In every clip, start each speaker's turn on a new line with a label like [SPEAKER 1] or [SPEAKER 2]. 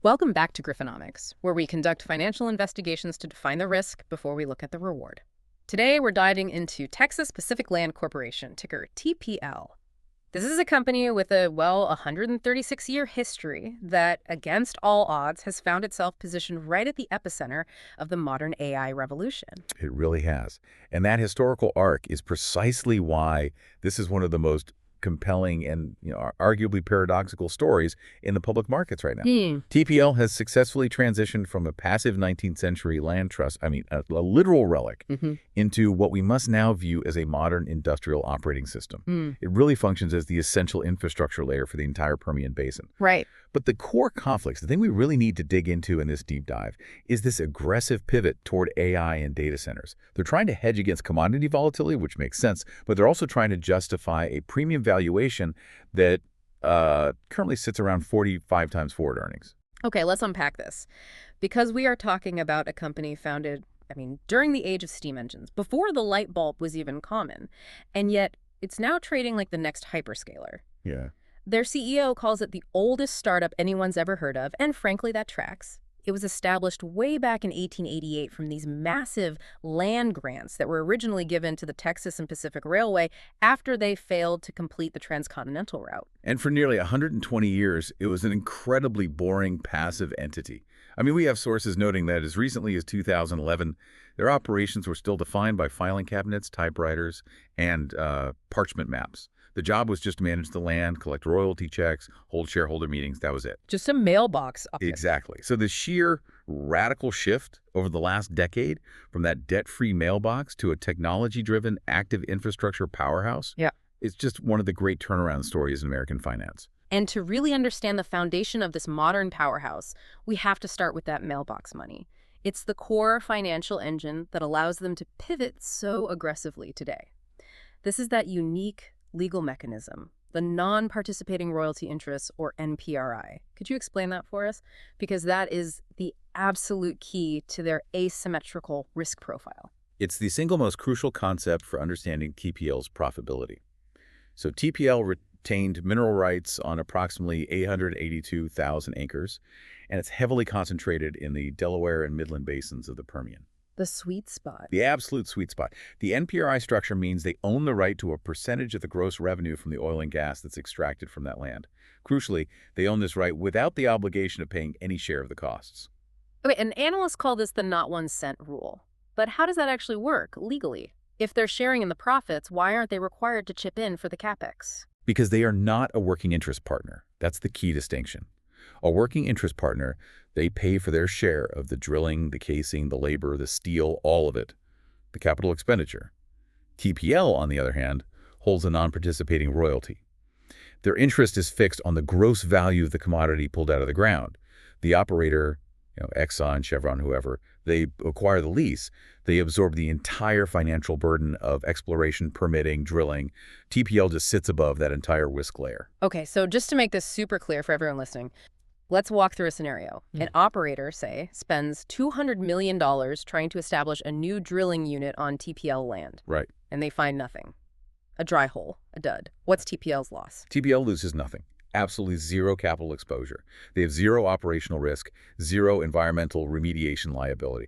[SPEAKER 1] Welcome back to Griffonomics, where we conduct financial investigations to define the risk before we look at the reward. Today, we're diving into Texas Pacific Land Corporation, ticker TPL. This is a company with a, 136-year history that, against all odds, has found itself positioned right at the epicenter of the modern AI revolution.
[SPEAKER 2] It really has. And that historical arc is precisely why this is one of the most compelling and arguably paradoxical stories in the public markets right now. TPL has successfully transitioned from a passive 19th century land trust, a literal relic, into what we must now view as a modern industrial operating system. It really functions as the essential infrastructure layer for the entire Permian Basin.
[SPEAKER 1] Right.
[SPEAKER 2] But the core conflicts, the thing we really need to dig into in this deep dive, is this aggressive pivot toward AI and data centers. They're trying to hedge against commodity volatility, which makes sense, but they're also trying to justify a premium valuation that currently sits around 45 times forward earnings.
[SPEAKER 1] Okay, let's unpack this. Because we are talking about a company founded, during the age of steam engines, before the light bulb was even common, and yet it's now trading like the next hyperscaler.
[SPEAKER 2] Yeah.
[SPEAKER 1] Their CEO calls it the oldest startup anyone's ever heard of, and frankly, that tracks. It was established way back in 1888 from these massive land grants that were originally given to the Texas and Pacific Railway after they failed to complete the transcontinental route.
[SPEAKER 2] And for nearly 120 years, it was an incredibly boring, passive entity. We have sources noting that as recently as 2011, their operations were still defined by filing cabinets, typewriters, and parchment maps. The job was just to manage the land, collect royalty checks, hold shareholder meetings. That was it.
[SPEAKER 1] Just a mailbox up there.
[SPEAKER 2] Exactly. So the sheer radical shift over the last decade from that debt-free mailbox to a technology-driven active infrastructure powerhouse, it's just one of the great turnaround stories in American finance.
[SPEAKER 1] And to really understand the foundation of this modern powerhouse, we have to start with that mailbox money. It's the core financial engine that allows them to pivot so aggressively today. This is that unique legal mechanism, the non-participating royalty interests, or NPRI. Could you explain that for us? Because that is the absolute key to their asymmetrical risk profile.
[SPEAKER 2] It's the single most crucial concept for understanding TPL's profitability. So TPL retained mineral rights on approximately 882,000 acres, and it's heavily concentrated in the Delaware and Midland basins of the Permian.
[SPEAKER 1] The sweet spot.
[SPEAKER 2] The absolute sweet spot. The NPRI structure means they own the right to a percentage of the gross revenue from the oil and gas that's extracted from that land. Crucially, they own this right without the obligation of paying any share of the costs.
[SPEAKER 1] Okay, and analysts call this the not 1 cent rule. But how does that actually work legally? If they're sharing in the profits, why aren't they required to chip in for the capex?
[SPEAKER 2] Because they are not a working interest partner. That's the key distinction. A working interest partner, they pay for their share of the drilling, the casing, the labor, the steel, all of it, the capital expenditure. TPL, on the other hand, holds a non-participating royalty. Their interest is fixed on the gross value of the commodity pulled out of the ground. The operator, Exxon, Chevron, whoever, they acquire the lease. They absorb the entire financial burden of exploration, permitting, drilling. TPL just sits above that entire risk layer.
[SPEAKER 1] Okay, so just to make this super clear for everyone listening, let's walk through a scenario. An operator, say, spends $200 million trying to establish a new drilling unit on TPL land.
[SPEAKER 2] Right.
[SPEAKER 1] And they find nothing. A dry hole, a dud. What's TPL's loss?
[SPEAKER 2] TPL loses nothing. Absolutely zero capital exposure. They have zero operational risk, zero environmental remediation liability.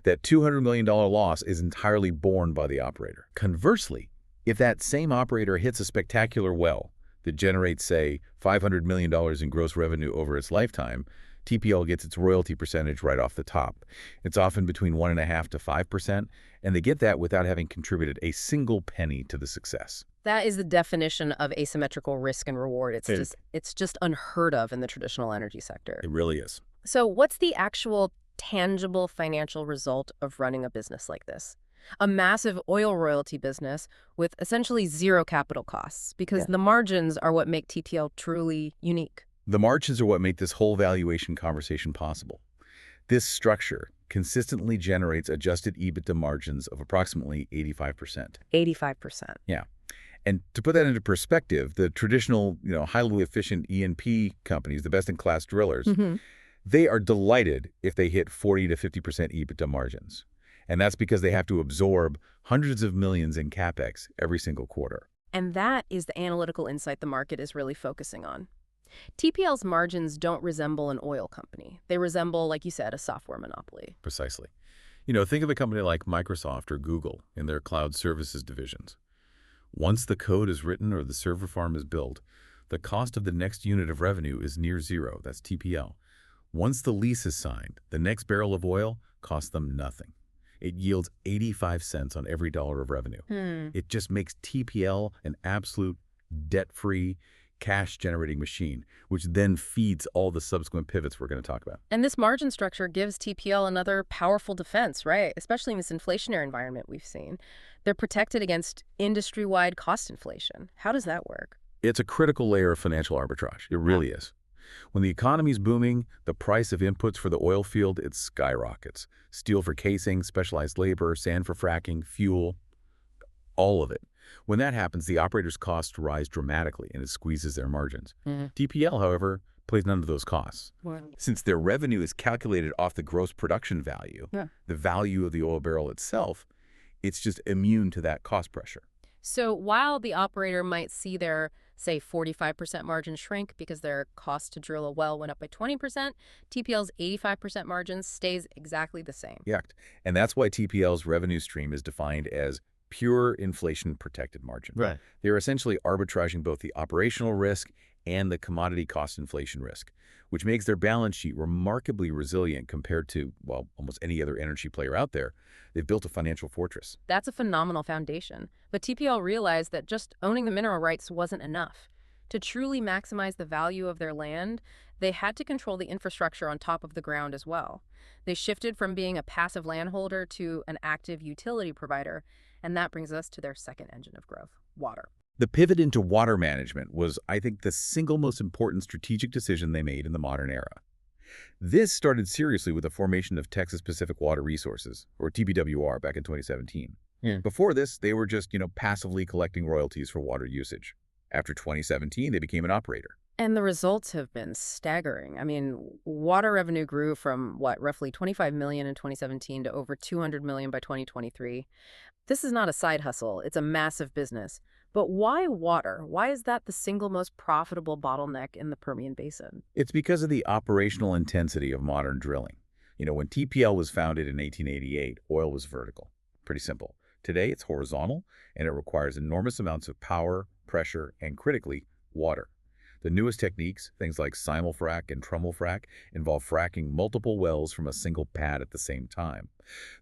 [SPEAKER 2] That $200 million loss is entirely borne by the operator. Conversely, if that same operator hits a spectacular well that generates, say, $500 million in gross revenue over its lifetime, TPL gets its royalty percentage right off the top. It's often between 1.5% to 5%, and they get that without having contributed a single penny to the success.
[SPEAKER 1] That is the definition of asymmetrical risk and reward. It's just unheard of in the traditional energy sector.
[SPEAKER 2] It really is.
[SPEAKER 1] So what's the actual tangible financial result of running a business like this? A massive oil royalty business with essentially zero capital costs, because the margins are what make TPL truly unique.
[SPEAKER 2] The margins are what make this whole valuation conversation possible. This structure consistently generates adjusted EBITDA margins of approximately 85%.
[SPEAKER 1] 85%.
[SPEAKER 2] Yeah. And to put that into perspective, the traditional, highly efficient E&P companies, the best-in-class drillers, they are delighted if they hit 40 to 50% EBITDA margins. And that's because they have to absorb hundreds of millions in capex every single quarter.
[SPEAKER 1] And that is the analytical insight the market is really focusing on. TPL's margins don't resemble an oil company. They resemble, like you said, a software monopoly.
[SPEAKER 2] Precisely. Think of a company like Microsoft or Google in their cloud services divisions. Once the code is written or the server farm is built, the cost of the next unit of revenue is near zero. That's TPL. Once the lease is signed, the next barrel of oil costs them nothing. It yields 85 cents on every dollar of revenue. It just makes TPL an absolute debt-free, cash-generating machine, which then feeds all the subsequent pivots we're going to talk about.
[SPEAKER 1] And this margin structure gives TPL another powerful defense, right? Especially in this inflationary environment we've seen. They're protected against industry-wide cost inflation. How does that work?
[SPEAKER 2] It's a critical layer of financial arbitrage. It really is. When the economy's booming, the price of inputs for the oil field, it skyrockets. Steel for casing, specialized labor, sand for fracking, fuel, all of it. When that happens, the operator's costs rise dramatically and it squeezes their margins. TPL, however, pays none of those costs. Since their revenue is calculated off the gross production value, the value of the oil barrel itself, it's just immune to that cost pressure.
[SPEAKER 1] So while the operator might see their, say, 45% margin shrink because their cost to drill a well went up by 20%, TPL's 85% margin stays exactly the same.
[SPEAKER 2] Yeah, and that's why TPL's revenue stream is defined as pure inflation-protected margin.
[SPEAKER 3] Right.
[SPEAKER 2] They're essentially arbitraging both the operational risk and the commodity cost inflation risk, which makes their balance sheet remarkably resilient compared to, well, almost any other energy player out there. They've built a financial fortress.
[SPEAKER 1] That's a phenomenal foundation. But TPL realized that just owning the mineral rights wasn't enough. To truly maximize the value of their land, they had to control the infrastructure on top of the ground as well. They shifted from being a passive landholder to an active utility provider, and that brings us to their second engine of growth, water.
[SPEAKER 2] The pivot into water management was, I think, the single most important strategic decision they made in the modern era. This started seriously with the formation of Texas Pacific Water Resources, or TPWR, back in 2017. Before this, they were just, passively collecting royalties for water usage. After 2017, they became an operator.
[SPEAKER 1] And the results have been staggering. I mean, water revenue grew from, roughly $25 million in 2017 to over $200 million by 2023. This is not a side hustle. It's a massive business. But why water? Why is that the single most profitable bottleneck in the Permian Basin?
[SPEAKER 2] It's because of the operational intensity of modern drilling. When TPL was founded in 1888, oil was vertical. Pretty simple. Today, it's horizontal, and it requires enormous amounts of power, pressure, and critically, water. The newest techniques, things like simul-frac and trommel-frac, involve fracking multiple wells from a single pad at the same time.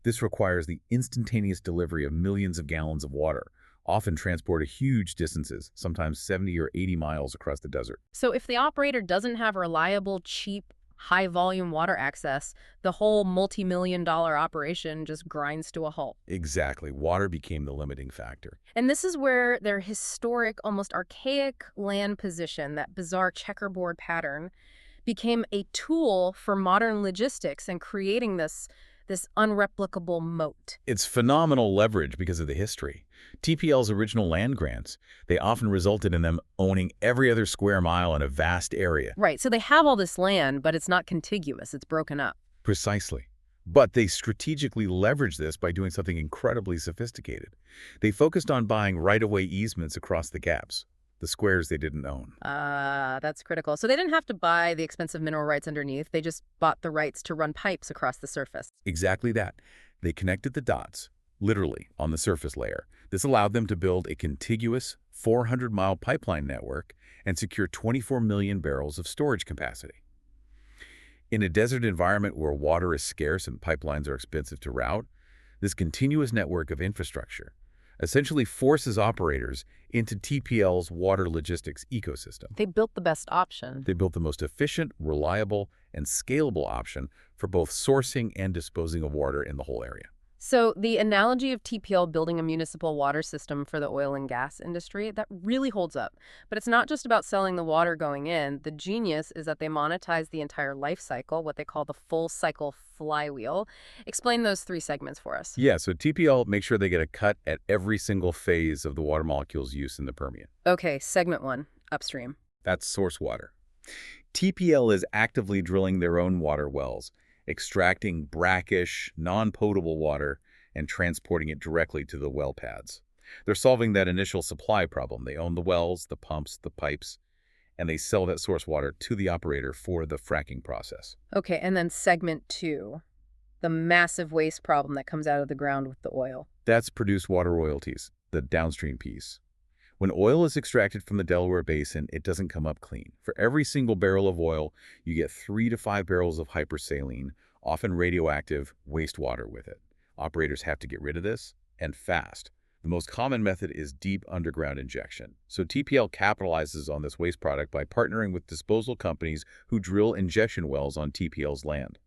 [SPEAKER 2] This requires the instantaneous delivery of millions of gallons of water, often transported huge distances, sometimes 70 or 80 miles across the desert.
[SPEAKER 1] So if the operator doesn't have reliable, cheap, high-volume water access, the whole multi-million-dollar operation just grinds to a halt.
[SPEAKER 2] Exactly. Water became the limiting factor.
[SPEAKER 1] And this is where their historic, almost archaic land position, that bizarre checkerboard pattern, became a tool for modern logistics and creating this unreplicable moat.
[SPEAKER 2] It's phenomenal leverage because of the history. TPL's original land grants, they often resulted in them owning every other square mile in a vast area.
[SPEAKER 1] Right, so they have all this land, but it's not contiguous, it's broken up.
[SPEAKER 2] Precisely. But they strategically leveraged this by doing something incredibly sophisticated. They focused on buying right-of-way easements across the gaps, the squares they didn't own.
[SPEAKER 1] That's critical. So they didn't have to buy the expensive mineral rights underneath. They just bought the rights to run pipes across the surface.
[SPEAKER 2] Exactly that. They connected the dots, literally, on the surface layer. This allowed them to build a contiguous 400-mile pipeline network and secure 24 million barrels of storage capacity. In a desert environment where water is scarce and pipelines are expensive to route, this continuous network of infrastructure essentially forces operators into TPL's water logistics ecosystem.
[SPEAKER 1] They built the best option.
[SPEAKER 2] They built the most efficient, reliable, and scalable option for both sourcing and disposing of water in the whole area.
[SPEAKER 1] So the analogy of TPL building a municipal water system for the oil and gas industry, that really holds up. But it's not just about selling the water going in. The genius is that they monetize the entire life cycle, what they call the full cycle flywheel. Explain those three segments for us.
[SPEAKER 2] Yeah, so TPL makes sure they get a cut at every single phase of the water molecule's use in the Permian.
[SPEAKER 1] Okay, segment one, upstream.
[SPEAKER 2] That's source water. TPL is actively drilling their own water wells, extracting brackish, non-potable water and transporting it directly to the well pads. They're solving that initial supply problem. They own the wells, the pumps, the pipes, and they sell that source water to the operator for the fracking process.
[SPEAKER 1] Okay, and then segment 2, the massive waste problem that comes out of the ground with the oil.
[SPEAKER 2] That's produced water royalties, the downstream piece. When oil is extracted from the Delaware Basin, it doesn't come up clean. For every single barrel of oil, you get 3 to 5 barrels of hypersaline, often radioactive, wastewater with it. Operators have to get rid of this, and fast. The most common method is deep underground injection. So TPL capitalizes on this waste product by partnering with disposal companies who drill injection wells on TPL's land.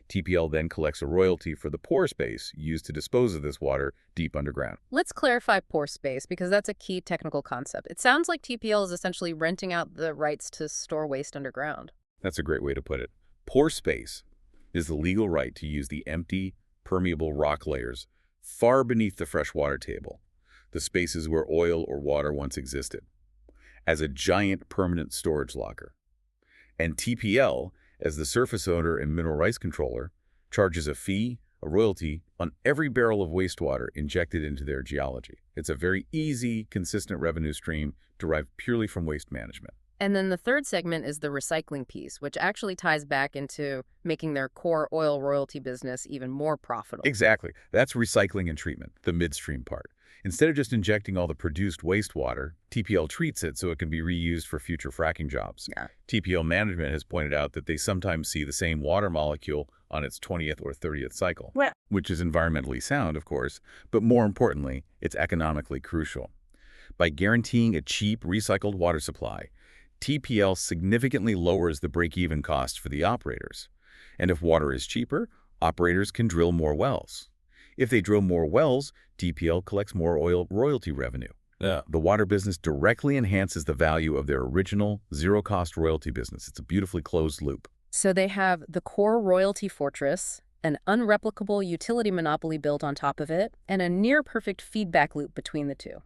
[SPEAKER 2] TPL then collects a royalty for the pore space used to dispose of this water deep underground.
[SPEAKER 1] Let's clarify pore space, because that's a key technical concept. It sounds like TPL is essentially renting out the rights to store waste underground.
[SPEAKER 2] That's a great way to put it. Pore space is the legal right to use the empty, permeable rock layers far beneath the freshwater table, the spaces where oil or water once existed, as a giant permanent storage locker. And TPL, as the surface owner and mineral rights controller, charges a fee, a royalty, on every barrel of wastewater injected into their geology. It's a very easy, consistent revenue stream derived purely from waste management.
[SPEAKER 1] And then the third segment is the recycling piece, which actually ties back into making their core oil royalty business even more profitable.
[SPEAKER 2] Exactly. That's recycling and treatment, the midstream part. Instead of just injecting all the produced wastewater, TPL treats it so it can be reused for future fracking jobs.
[SPEAKER 1] Yeah.
[SPEAKER 2] TPL management has pointed out that they sometimes see the same water molecule on its 20th or 30th cycle, which is environmentally sound, of course, but more importantly, it's economically crucial. By guaranteeing a cheap, recycled water supply, TPL significantly lowers the break-even cost for the operators. And if water is cheaper, operators can drill more wells. If they drill more wells, TPL collects more oil royalty revenue. The water business directly enhances the value of their original zero-cost royalty business. It's a beautifully closed loop.
[SPEAKER 1] So they have the core royalty fortress, an unreplicable utility monopoly built on top of it, and a near-perfect feedback loop between the two.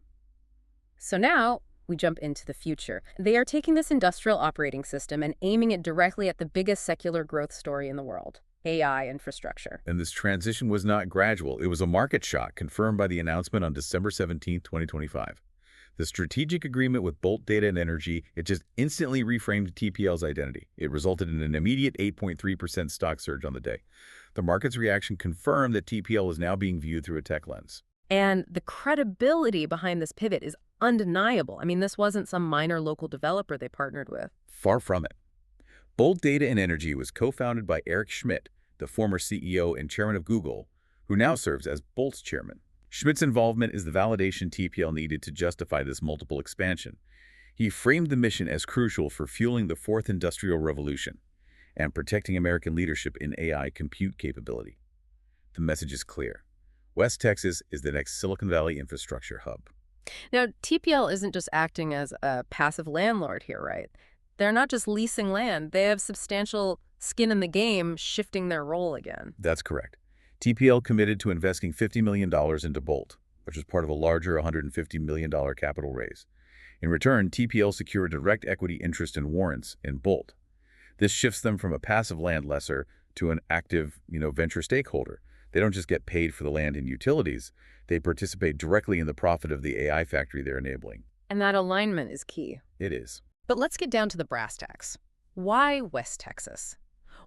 [SPEAKER 1] So now we jump into the future. They are taking this industrial operating system and aiming it directly at the biggest secular growth story in the world: AI infrastructure.
[SPEAKER 2] And this transition was not gradual. It was a market shock confirmed by the announcement on December 17, 2025. The strategic agreement with Bolt Data and Energy, it just instantly reframed TPL's identity. It resulted in an immediate 8.3% stock surge on the day. The market's reaction confirmed that TPL is now being viewed through a tech lens.
[SPEAKER 1] And the credibility behind this pivot is undeniable. I mean, this wasn't some minor local developer they partnered with.
[SPEAKER 2] Far from it. Bolt Data and Energy was co-founded by Eric Schmidt, the former CEO and chairman of Google, who now serves as Bolt's chairman. Schmidt's involvement is the validation TPL needed to justify this multiple expansion. He framed the mission as crucial for fueling the fourth industrial revolution and protecting American leadership in AI compute capability. The message is clear. West Texas is the next Silicon Valley infrastructure hub.
[SPEAKER 1] Now, TPL isn't just acting as a passive landlord here, right? They're not just leasing land. They have substantial skin in the game, shifting their role again.
[SPEAKER 2] That's correct. TPL committed to investing $50 million into Bolt, which was part of a larger $150 million capital raise. In return, TPL secured direct equity interest and warrants in Bolt. This shifts them from a passive land lessor to an active, venture stakeholder. They don't just get paid for the land and utilities. They participate directly in the profit of the AI factory they're enabling.
[SPEAKER 1] And that alignment is key.
[SPEAKER 2] It is.
[SPEAKER 1] But let's get down to the brass tacks. Why West Texas?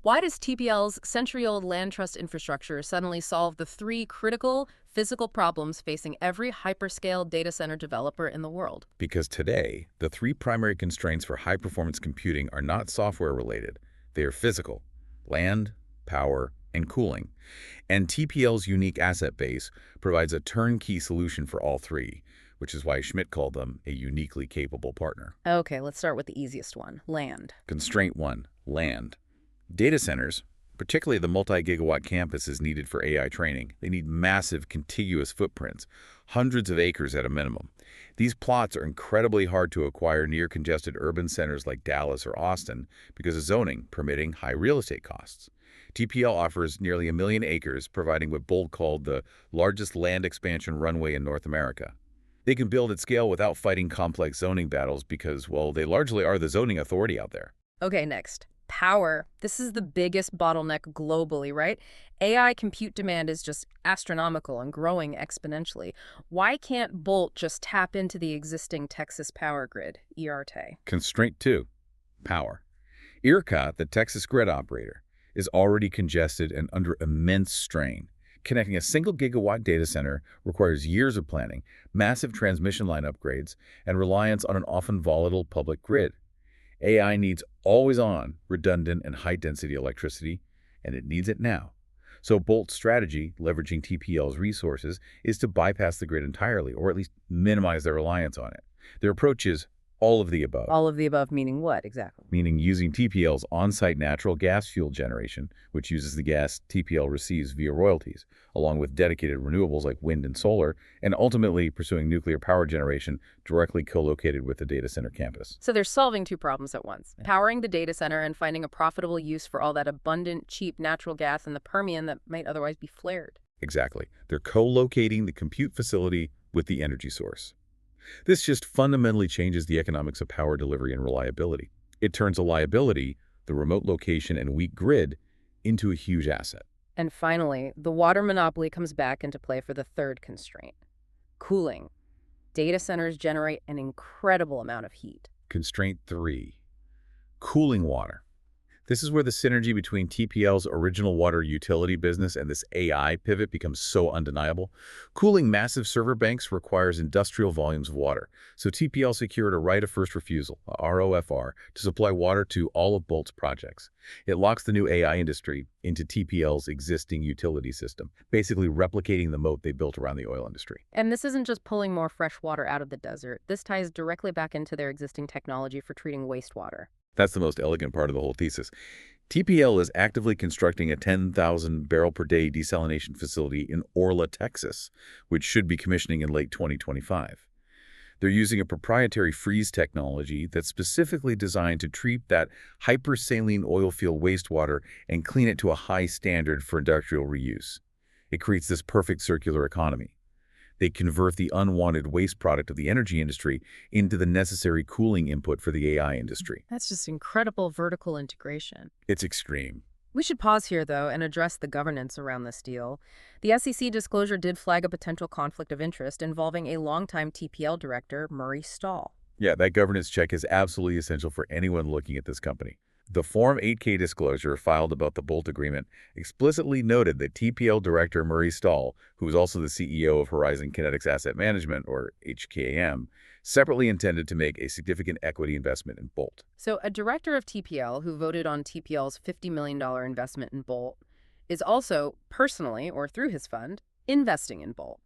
[SPEAKER 1] Why does TPL's century-old land trust infrastructure suddenly solve the 3 critical physical problems facing every hyperscale data center developer in the world?
[SPEAKER 2] Because today, the 3 primary constraints for high-performance computing are not software-related. They are physical: land, power, and cooling. And TPL's unique asset base provides a turnkey solution for all 3, which is why Schmidt called them a uniquely capable partner.
[SPEAKER 1] Okay, let's start with the easiest one: land.
[SPEAKER 2] Constraint 1, land. Data centers, particularly the multi-gigawatt campuses needed for AI training, they need massive contiguous footprints, hundreds of acres at a minimum. These plots are incredibly hard to acquire near congested urban centers like Dallas or Austin because of zoning permitting high real estate costs. TPL offers nearly 1 million acres, providing what Bolt called the largest land expansion runway in North America. They can build at scale without fighting complex zoning battles because, well, they largely are the zoning authority out there.
[SPEAKER 1] Okay, next. Power. This is the biggest bottleneck globally, right? AI compute demand is just astronomical and growing exponentially. Why can't Bolt just tap into the existing Texas power grid, ERT?
[SPEAKER 2] Constraint 2, power. ERCOT, the Texas grid operator, is already congested and under immense strain. Connecting a single gigawatt data center requires years of planning, massive transmission line upgrades, and reliance on an often volatile public grid. AI needs always-on, redundant, and high-density electricity, and it needs it now. So Bolt's strategy, leveraging TPL's resources, is to bypass the grid entirely, or at least minimize their reliance on it. Their approach is all of the above.
[SPEAKER 1] All of the above meaning what, exactly?
[SPEAKER 2] Meaning using TPL's on-site natural gas fuel generation, which uses the gas TPL receives via royalties, along with dedicated renewables like wind and solar, and ultimately pursuing nuclear power generation directly co-located with the data center campus.
[SPEAKER 1] So they're solving two problems at once, powering the data center and finding a profitable use for all that abundant, cheap natural gas in the Permian that might otherwise be flared.
[SPEAKER 2] Exactly. They're co-locating the compute facility with the energy source. This just fundamentally changes the economics of power delivery and reliability. It turns a liability, the remote location and weak grid, into a huge asset.
[SPEAKER 1] And finally, the water monopoly comes back into play for the third constraint: cooling. Data centers generate an incredible amount of heat.
[SPEAKER 2] Constraint 3, cooling water. This is where the synergy between TPL's original water utility business and this AI pivot becomes so undeniable. Cooling massive server banks requires industrial volumes of water, so TPL secured a right of first refusal, a ROFR, to supply water to all of Bolt's projects. It locks the new AI industry into TPL's existing utility system, basically replicating the moat they built around the oil industry.
[SPEAKER 1] And this isn't just pulling more fresh water out of the desert. This ties directly back into their existing technology for treating wastewater.
[SPEAKER 2] That's the most elegant part of the whole thesis. TPL is actively constructing a 10,000 barrel per day desalination facility in Orla, Texas, which should be commissioning in late 2025. They're using a proprietary freeze technology that's specifically designed to treat that hypersaline oil field wastewater and clean it to a high standard for industrial reuse. It creates this perfect circular economy. They convert the unwanted waste product of the energy industry into the necessary cooling input for the AI industry.
[SPEAKER 1] That's just incredible vertical integration.
[SPEAKER 2] It's extreme.
[SPEAKER 1] We should pause here, though, and address the governance around this deal. The SEC disclosure did flag a potential conflict of interest involving a longtime TPL director, Murray Stahl.
[SPEAKER 2] Yeah, that governance check is absolutely essential for anyone looking at this company. The Form 8K disclosure filed about the Bolt agreement explicitly noted that TPL Director Murray Stahl, who is also the CEO of Horizon Kinetics Asset Management, or HKAM, separately intended to make a significant equity investment in Bolt.
[SPEAKER 1] So a director of TPL who voted on TPL's $50 million investment in Bolt is also personally, or through his fund, investing in Bolt.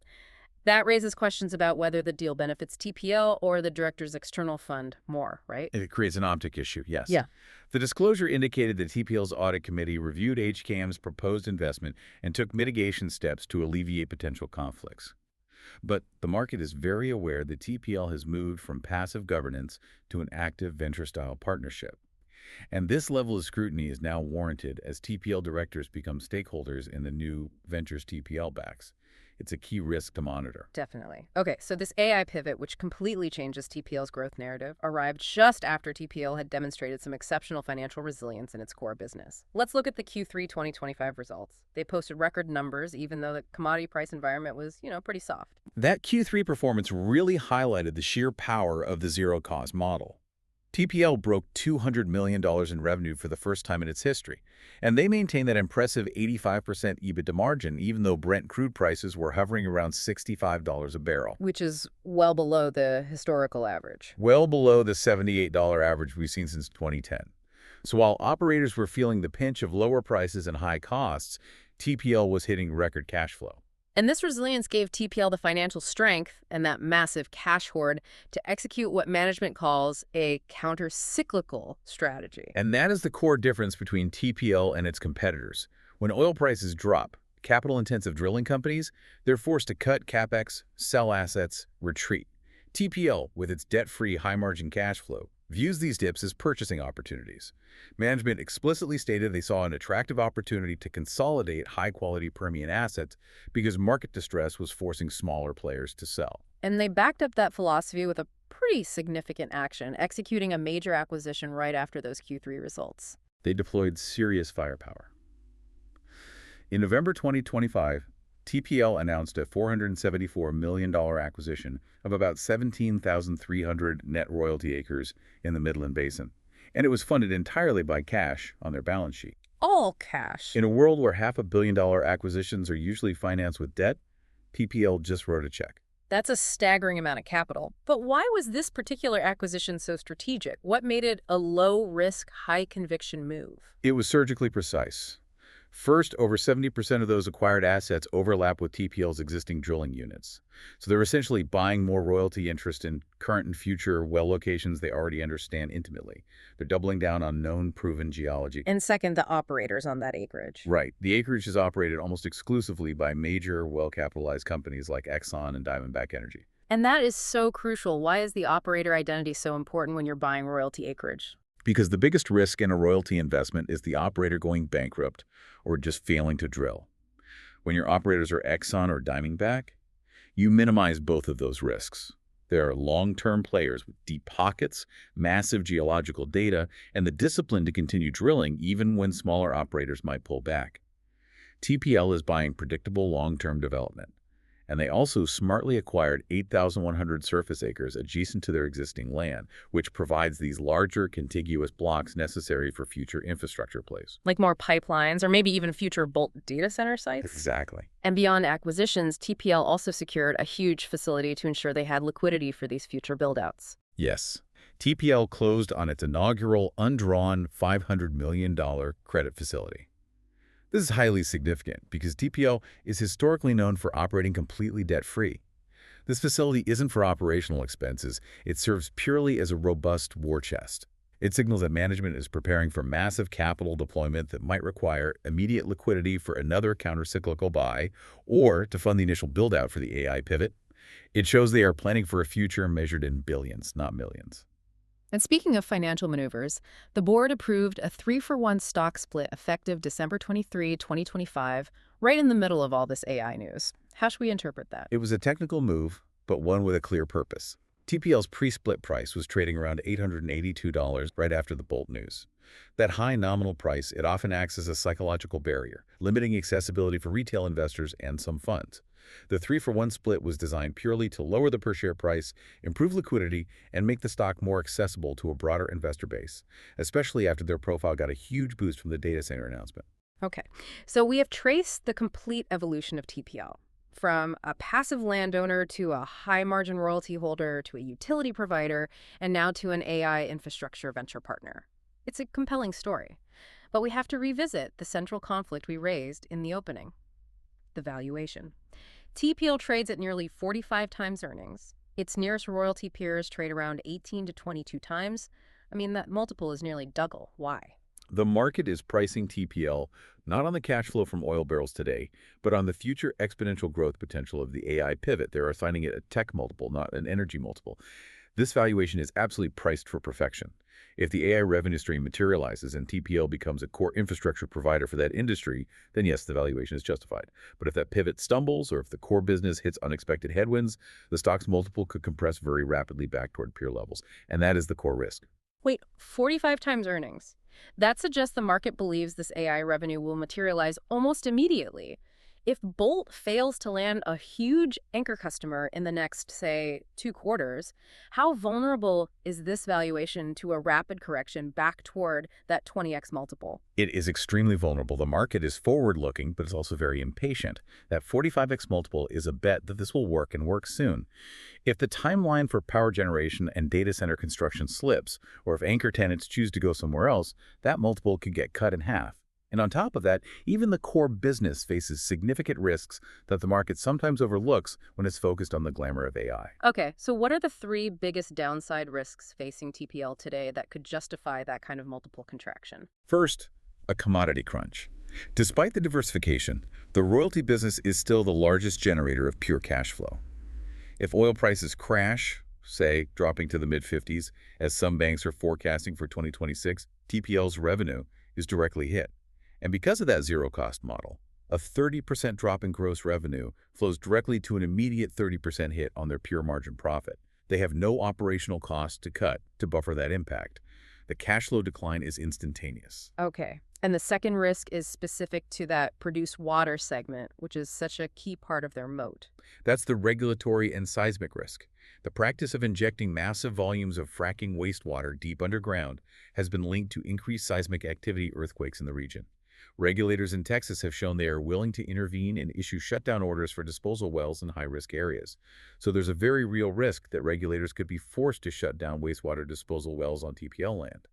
[SPEAKER 1] That raises questions about whether the deal benefits TPL or the director's external fund more, right?
[SPEAKER 2] It creates an optic issue, yes.
[SPEAKER 1] Yeah.
[SPEAKER 2] The disclosure indicated that TPL's audit committee reviewed HKM's proposed investment and took mitigation steps to alleviate potential conflicts. But the market is very aware that TPL has moved from passive governance to an active venture-style partnership. And this level of scrutiny is now warranted as TPL directors become stakeholders in the new ventures TPL backs. It's a key risk to monitor.
[SPEAKER 1] Definitely. Okay, so this AI pivot, which completely changes TPL's growth narrative, arrived just after TPL had demonstrated some exceptional financial resilience in its core business. Let's look at the Q3 2025 results. They posted record numbers, even though the commodity price environment was, pretty soft.
[SPEAKER 2] That Q3 performance really highlighted the sheer power of the zero-cost model. TPL broke $200 million in revenue for the first time in its history, and they maintained that impressive 85% EBITDA margin even though Brent crude prices were hovering around $65 a barrel.
[SPEAKER 1] Which is well below the historical average.
[SPEAKER 2] Well below the $78 average we've seen since 2010. So while operators were feeling the pinch of lower prices and high costs, TPL was hitting record cash flow.
[SPEAKER 1] And this resilience gave TPL the financial strength and that massive cash hoard to execute what management calls a counter-cyclical strategy.
[SPEAKER 2] And that is the core difference between TPL and its competitors. When oil prices drop, capital-intensive drilling companies, they're forced to cut CapEx, sell assets, retreat. TPL, with its debt-free, high-margin cash flow, views these dips as purchasing opportunities. Management explicitly stated they saw an attractive opportunity to consolidate high-quality Permian assets because market distress was forcing smaller players to sell.
[SPEAKER 1] And they backed up that philosophy with a pretty significant action, executing a major acquisition right after those Q3 results.
[SPEAKER 2] They deployed serious firepower. In November 2025, TPL announced a $474 million acquisition of about 17,300 net royalty acres in the Midland Basin. And it was funded entirely by cash on their balance sheet.
[SPEAKER 1] All cash.
[SPEAKER 2] In a world where $500 million acquisitions are usually financed with debt, TPL just wrote a check.
[SPEAKER 1] That's a staggering amount of capital. But why was this particular acquisition so strategic? What made it a low-risk, high-conviction move?
[SPEAKER 2] It was surgically precise. First, over 70% of those acquired assets overlap with TPL's existing drilling units. So they're essentially buying more royalty interest in current and future well locations they already understand intimately. They're doubling down on known, proven geology.
[SPEAKER 1] And second, the operators on that acreage.
[SPEAKER 2] Right. The acreage is operated almost exclusively by major, well-capitalized companies like Exxon and Diamondback Energy.
[SPEAKER 1] And that is so crucial. Why is the operator identity so important when you're buying royalty acreage?
[SPEAKER 2] Because the biggest risk in a royalty investment is the operator going bankrupt or just failing to drill. When your operators are Exxon or Diamondback, you minimize both of those risks. They are long-term players with deep pockets, massive geological data, and the discipline to continue drilling even when smaller operators might pull back. TPL is buying predictable long-term development, and they also smartly acquired 8,100 surface acres adjacent to their existing land, which provides these larger, contiguous blocks necessary for future infrastructure plays.
[SPEAKER 1] Like more pipelines or maybe even future Bolt data center sites?
[SPEAKER 2] Exactly.
[SPEAKER 1] And beyond acquisitions, TPL also secured a huge facility to ensure they had liquidity for these future buildouts.
[SPEAKER 2] Yes. TPL closed on its inaugural undrawn $500 million credit facility. This is highly significant because TPL is historically known for operating completely debt-free. This facility isn't for operational expenses. It serves purely as a robust war chest. It signals that management is preparing for massive capital deployment that might require immediate liquidity for another countercyclical buy or to fund the initial build-out for the AI pivot. It shows they are planning for a future measured in billions, not millions.
[SPEAKER 1] And speaking of financial maneuvers, the board approved a 3-for-1 stock split effective December 23, 2025, right in the middle of all this AI news. How should we interpret that?
[SPEAKER 2] It was a technical move, but one with a clear purpose. TPL's pre-split price was trading around $882 right after the Bolt news. That high nominal price, it often acts as a psychological barrier, limiting accessibility for retail investors and some funds. The 3-for-1 split was designed purely to lower the per-share price, improve liquidity, and make the stock more accessible to a broader investor base, especially after their profile got a huge boost from the data center announcement.
[SPEAKER 1] Okay, so we have traced the complete evolution of TPL, from a passive landowner to a high-margin royalty holder to a utility provider, and now to an AI infrastructure venture partner. It's a compelling story, but we have to revisit the central conflict we raised in the opening: the valuation. TPL trades at nearly 45 times earnings. Its nearest royalty peers trade around 18 to 22 times. I mean, that multiple is nearly double. Why?
[SPEAKER 2] The market is pricing TPL not on the cash flow from oil barrels today, but on the future exponential growth potential of the AI pivot. They're assigning it a tech multiple, not an energy multiple. This valuation is absolutely priced for perfection. If the AI revenue stream materializes and TPL becomes a core infrastructure provider for that industry, then yes, the valuation is justified. But if that pivot stumbles or if the core business hits unexpected headwinds, the stock's multiple could compress very rapidly back toward peer levels. And that is the core risk.
[SPEAKER 1] Wait, 45 times earnings. That suggests the market believes this AI revenue will materialize almost immediately. If Bolt fails to land a huge anchor customer in the next, say, 2 quarters, how vulnerable is this valuation to a rapid correction back toward that 20x multiple?
[SPEAKER 2] It is extremely vulnerable. The market is forward-looking, but it's also very impatient. That 45x multiple is a bet that this will work and work soon. If the timeline for power generation and data center construction slips, or if anchor tenants choose to go somewhere else, that multiple could get cut in half. And on top of that, even the core business faces significant risks that the market sometimes overlooks when it's focused on the glamour of AI.
[SPEAKER 1] Okay, so what are the 3 biggest downside risks facing TPL today that could justify that kind of multiple contraction?
[SPEAKER 2] First, a commodity crunch. Despite the diversification, the royalty business is still the largest generator of pure cash flow. If oil prices crash, say dropping to the mid-50s, as some banks are forecasting for 2026, TPL's revenue is directly hit. And because of that zero-cost model, a 30% drop in gross revenue flows directly to an immediate 30% hit on their pure margin profit. They have no operational cost to cut to buffer that impact. The cash flow decline is instantaneous.
[SPEAKER 1] Okay, And the second risk is specific to that produced water segment, which is such a key part of their moat.
[SPEAKER 2] That's the regulatory and seismic risk. The practice of injecting massive volumes of fracking wastewater deep underground has been linked to increased seismic activity earthquakes in the region. Regulators in Texas have shown they are willing to intervene and issue shutdown orders for disposal wells in high-risk areas. So there's a very real risk that regulators could be forced to shut down wastewater disposal wells on TPL land.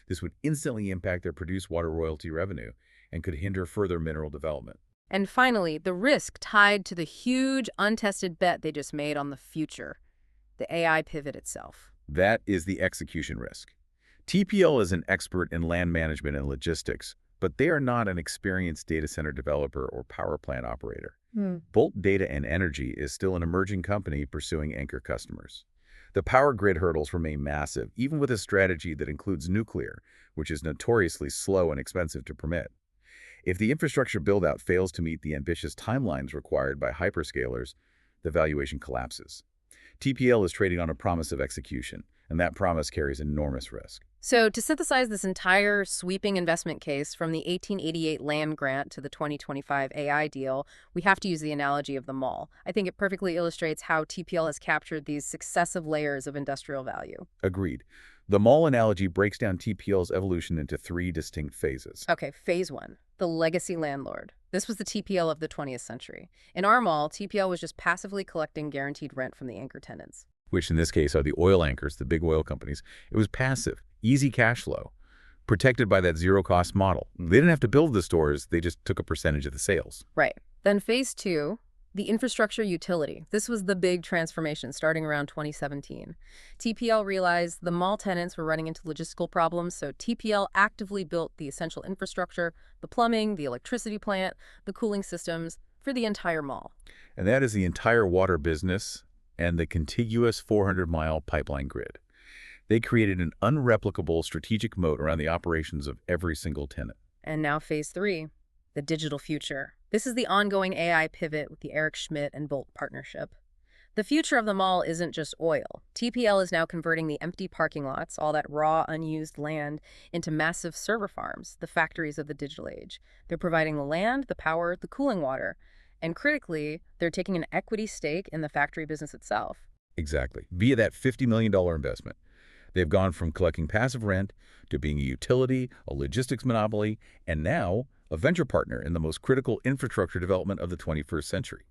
[SPEAKER 2] This would instantly impact their produced water royalty revenue and could hinder further mineral development.
[SPEAKER 1] And finally, the risk tied to the huge untested bet they just made on the future, the AI pivot itself.
[SPEAKER 2] That is the execution risk. TPL is an expert in land management and logistics, but they are not an experienced data center developer or power plant operator. Volt Data and Energy is still an emerging company pursuing anchor customers. The power grid hurdles remain massive, even with a strategy that includes nuclear, which is notoriously slow and expensive to permit. If the infrastructure build-out fails to meet the ambitious timelines required by hyperscalers, the valuation collapses. TPL is trading on a promise of execution, and that promise carries enormous risk.
[SPEAKER 1] So to synthesize this entire sweeping investment case from the 1888 land grant to the 2025 AI deal, we have to use the analogy of the mall. I think it perfectly illustrates how TPL has captured these successive layers of industrial value.
[SPEAKER 2] Agreed. The mall analogy breaks down TPL's evolution into three distinct phases.
[SPEAKER 1] Okay, phase one, the legacy landlord. This was the TPL of the 20th century. In our mall, TPL was just passively collecting guaranteed rent from the anchor tenants.
[SPEAKER 2] Which in this case are the oil anchors, the big oil companies. It was passive, easy cash flow, protected by that zero-cost model. They didn't have to build the stores, they just took a percentage of the sales.
[SPEAKER 1] Right. Then phase two, the infrastructure utility. This was the big transformation starting around 2017. TPL realized the mall tenants were running into logistical problems, so TPL actively built the essential infrastructure, the plumbing, the electricity plant, the cooling systems for the entire mall.
[SPEAKER 2] And that is the entire water business and the contiguous 400-mile pipeline grid. They created an unreplicable strategic moat around the operations of every single tenant.
[SPEAKER 1] And now phase three, the digital future. This is the ongoing AI pivot with the Eric Schmidt and Bolt partnership. The future of the mall isn't just oil. TPL is now converting the empty parking lots, all that raw, unused land, into massive server farms, the factories of the digital age. They're providing the land, the power, the cooling water. And critically, they're taking an equity stake in the factory business itself.
[SPEAKER 2] Exactly. Via that $50 million investment. They've gone from collecting passive rent to being a utility, a logistics monopoly, and now a venture partner in the most critical infrastructure development of the 21st century.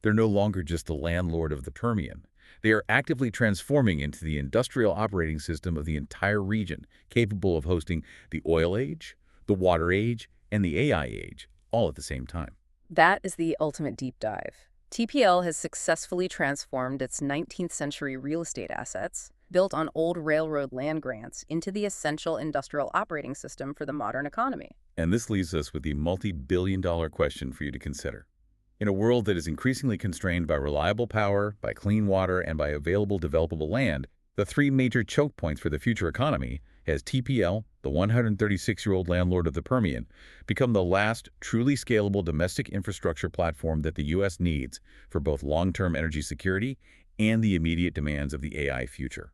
[SPEAKER 2] They're no longer just the landlord of the Permian. They are actively transforming into the industrial operating system of the entire region, capable of hosting the oil age, the water age, and the AI age, all at the same time.
[SPEAKER 1] That is the ultimate deep dive. TPL has successfully transformed its 19th century real estate assets, built on old railroad land grants, into the essential industrial operating system for the modern economy.
[SPEAKER 2] And this leaves us with the multi-billion-dollar question for you to consider. In a world that is increasingly constrained by reliable power, by clean water, and by available developable land, the three major choke points for the future economy has TPL, the 136-year-old landlord of the Permian, become the last truly scalable domestic infrastructure platform that the U.S. needs for both long-term energy security and the immediate demands of the AI future.